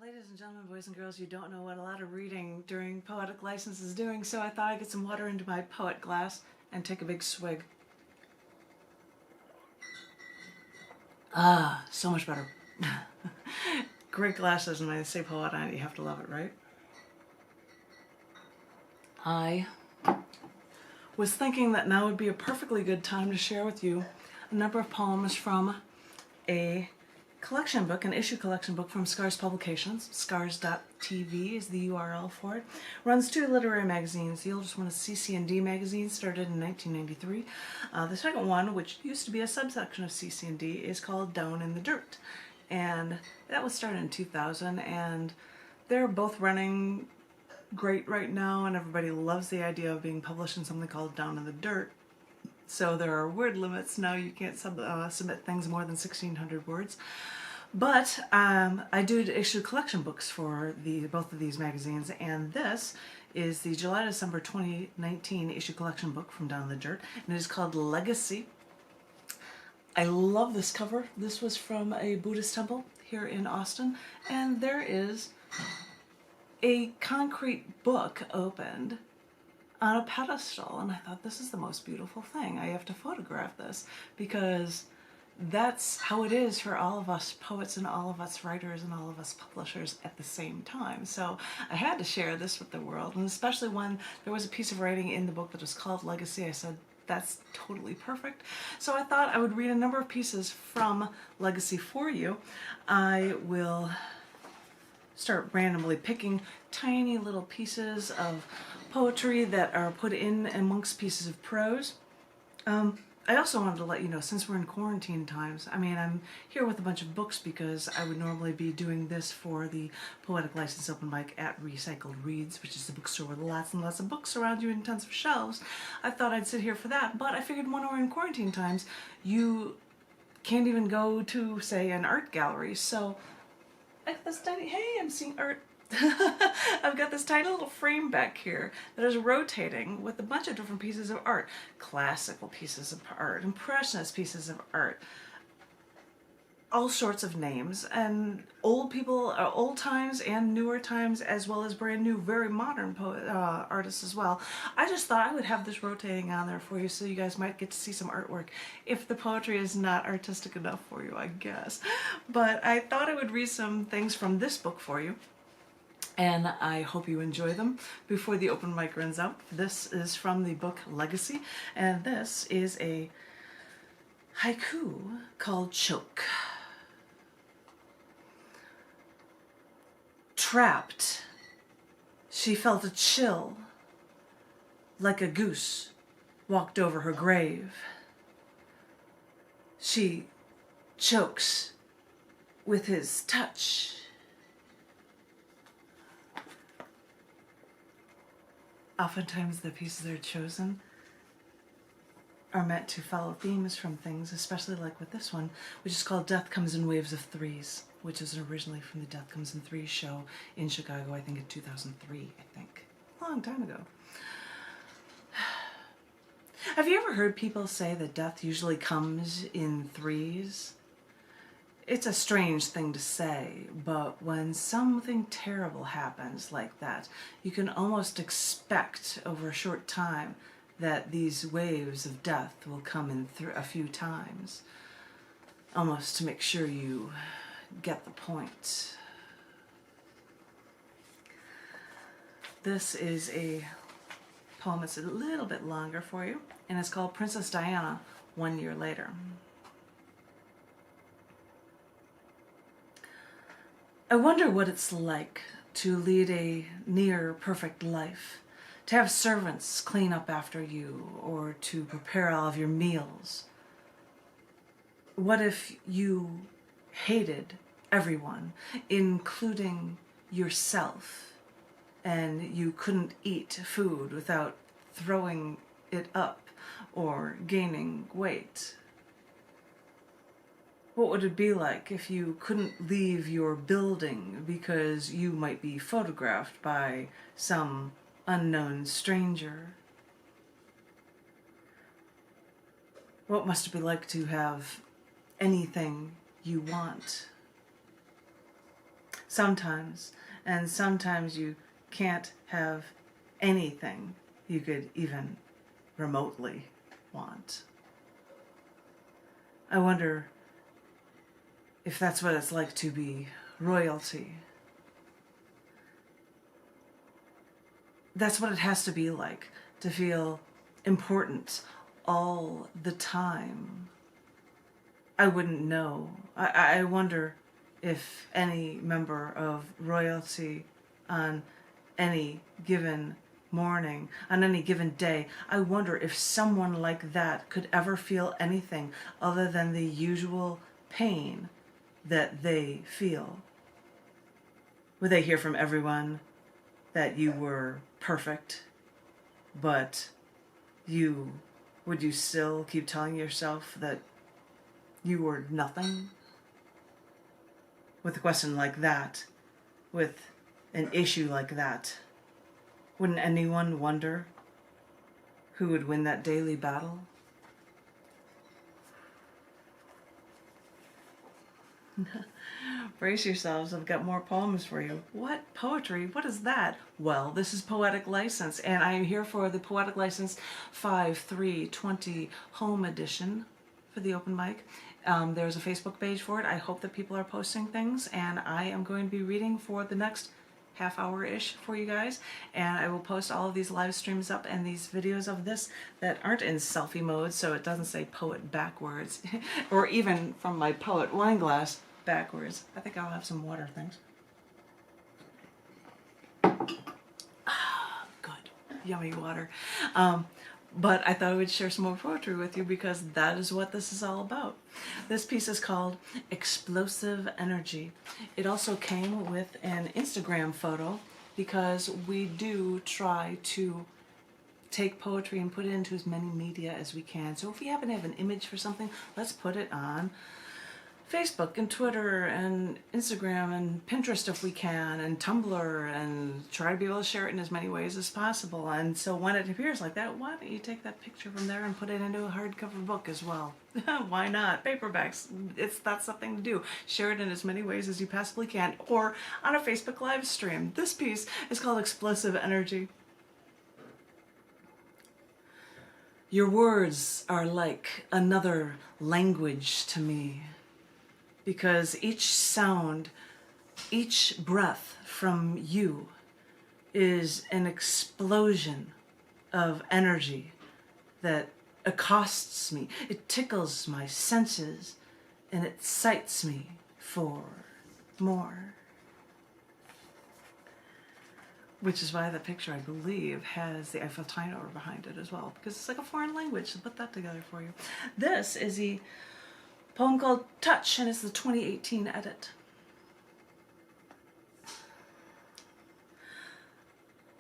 Ladies and gentlemen, boys and girls, you don't know what a lot of reading during Poetic License is doing, so I thought I'd get some water into my poet glass and take a big swig. Ah, so much better. Great glasses, and I say poet on it, you have to love it, right? I was thinking that now would be a perfectly good time to share with you a number of poems from a collection book, an issue collection book from Scars Publications. Scars.tv is the URL for it. Runs two literary magazines. The oldest one is CC&D magazine, started in 1993. The second one, which used to be a subsection of CC&D, is called Down in the Dirt. And that was started in 2000, and they're both running great right now, and everybody loves the idea of being published in something called Down in the Dirt. So there are word limits now. You can't submit things more than 1,600 words. But I do issue collection books for both of these magazines, and this is the July-December 2019 issue collection book from Down in the Dirt, and it is called Legacy. I love this cover. This was from a Buddhist temple here in Austin, and there is a concrete book opened on a pedestal, and I thought, this is the most beautiful thing. I have to photograph this, because that's how it is for all of us poets and all of us writers and all of us publishers at the same time. So I had to share this with the world, and especially when there was a piece of writing in the book that was called Legacy, I said, that's totally perfect. So I thought I would read a number of pieces from Legacy for you. I will start randomly picking tiny little pieces of poetry that are put in amongst pieces of prose. I also wanted to let you know, since we're in quarantine times, I'm here with a bunch of books because I would normally be doing this for the Poetic License Open Mic at Recycled Reads, which is the bookstore with lots and lots of books around you and tons of shelves. I thought I'd sit here for that, but I figured when we're in quarantine times, you can't even go to, say, an art gallery, so this tiny, hey, I'm seeing art. I've got this tiny little frame back here that is rotating with a bunch of different pieces of art. Classical pieces of art, impressionist pieces of art, all sorts of names, and old people, old times and newer times, as well as brand new, very modern artists as well. I just thought I would have this rotating on there for you so you guys might get to see some artwork, if the poetry is not artistic enough for you, I guess. But I thought I would read some things from this book for you, and I hope you enjoy them before the open mic runs out. This is from the book Legacy, and this is a haiku called Choke. Trapped, she felt a chill, like a goose walked over her grave. She chokes with his touch. Oftentimes the pieces that are chosen are meant to follow themes from things, especially like with this one, which is called Death Comes in Waves of Threes, which is originally from the Death Comes in Threes show in Chicago, I think in 2003, a long time ago. Have you ever heard people say that death usually comes in threes? It's a strange thing to say, but when something terrible happens like that, you can almost expect over a short time that these waves of death will come in a few times, almost to make sure you get the point. This is a poem that's a little bit longer for you, and it's called Princess Diana, 1 Year Later. I wonder what it's like to lead a near-perfect life, to have servants clean up after you, or to prepare all of your meals. What if you hated everyone, including yourself, and you couldn't eat food without throwing it up or gaining weight? What would it be like if you couldn't leave your building because you might be photographed by some unknown stranger? What must it be like to have anything you want? sometimes, and sometimes you can't have anything you could even remotely want. I wonder if that's what it's like to be royalty. That's what it has to be like, to feel important all the time. I wouldn't know. I wonder if any member of royalty on any given morning, on any given day, I wonder if someone like that could ever feel anything other than the usual pain that they feel. Would they hear from everyone that you were perfect, but would you still keep telling yourself that you were nothing? With a question like that, with an issue like that, wouldn't anyone wonder who would win that daily battle? Brace yourselves, I've got more poems for you. What? Poetry? What is that? Well, this is Poetic License, and I am here for the Poetic License 5/3/20 Home Edition for the open mic. There's a Facebook page for it. I hope that people are posting things, and I am going to be reading for the next half hour-ish for you guys, and I will post all of these live streams up and these videos of this that aren't in selfie mode, so it doesn't say poet backwards, or even from my poet wine glass backwards. I think I'll have some water, thanks. Good, yummy water. But I thought I would share some more poetry with you because that is what this is all about. This piece is called Explosive Energy. It also came with an Instagram photo because we do try to take poetry and put it into as many media as we can. So if we happen to have an image for something, let's put it on Facebook and Twitter and Instagram and Pinterest if we can, and Tumblr, and try to be able to share it in as many ways as possible. And so when it appears like that, why don't you take that picture from there and put it into a hardcover book as well? Why not? Paperbacks, that's something to do. Share it in as many ways as you possibly can, or on a Facebook live stream. This piece is called Explosive Energy. Your words are like another language to me, because each sound, each breath from you is an explosion of energy that accosts me. It tickles my senses and it excites me for more. Which is why the picture, I believe, has the Eiffel Tower behind it as well, because it's like a foreign language, so put that together for you. This is a poem called Touch, and it's the 2018 edit.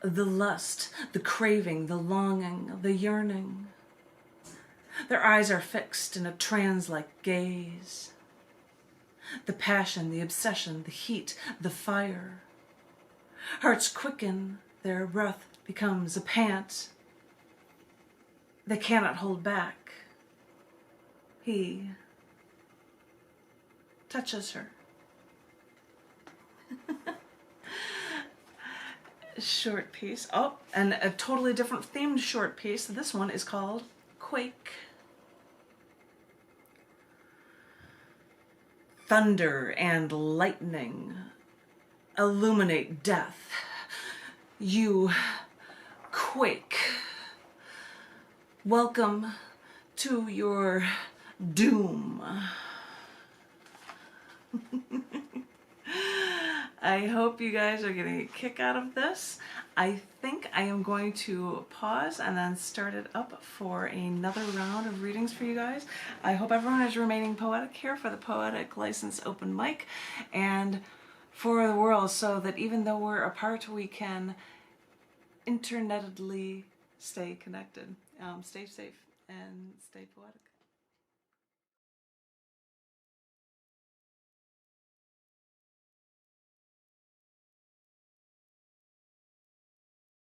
The lust, the craving, the longing, the yearning. Their eyes are fixed in a trance-like gaze. The passion, the obsession, the heat, the fire. Hearts quicken, their breath becomes a pant. They cannot hold back. He touches her. Short piece. Oh, and a totally different themed short piece. This one is called Quake. Thunder and lightning illuminate death. You quake. Welcome to your doom. I hope you guys are getting a kick out of this. I think I am going to pause and then start it up for another round of readings for you guys. I hope everyone is remaining poetic here for the Poetic License open mic and for the world, so that even though we're apart, we can internetedly stay connected. Stay safe and stay poetic.